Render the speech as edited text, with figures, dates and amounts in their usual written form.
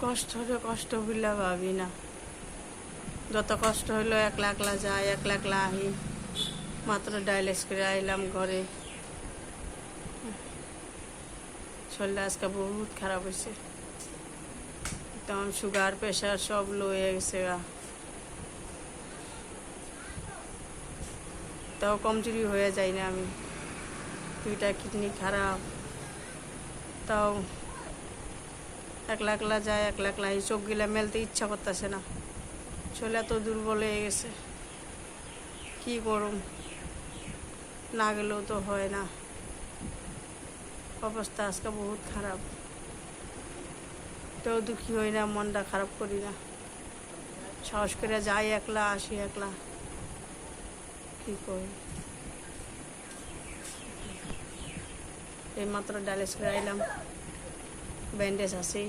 কষ্ট হলে কষ্ট বুঝলা ভাবি না, যত কষ্ট হইলো একলা একলা যাই, একলা একলা আহি। মাত্র ডায়ালিস করে আইলাম ঘরে। শরীরটা আজকে বহুত খারাপ হয়েছে, একদম সুগার প্রেশার সব লো হয়ে গেছে গা। তাও কমজোরি হয়ে যাই না আমি, দুইটা কিডনি খারাপ, তাও একলা একলা যায়, একলা একলা এই চোখ গিলা মেলতে ইচ্ছা করতেছে না, শরীর এত দুর্বল হয়ে গেছে। কি করুম, না গেলেও তো হয় না, অবস্থা আজকে বহুত খারাপ। তেও দুঃখী হই না, মনটা খারাপ করি না, সাহস করে যাই একলা, আসি একলা। কি করি, এই মাত্র ডায়ালিস করে আইলাম, ব্যান্ডেজ আছেই।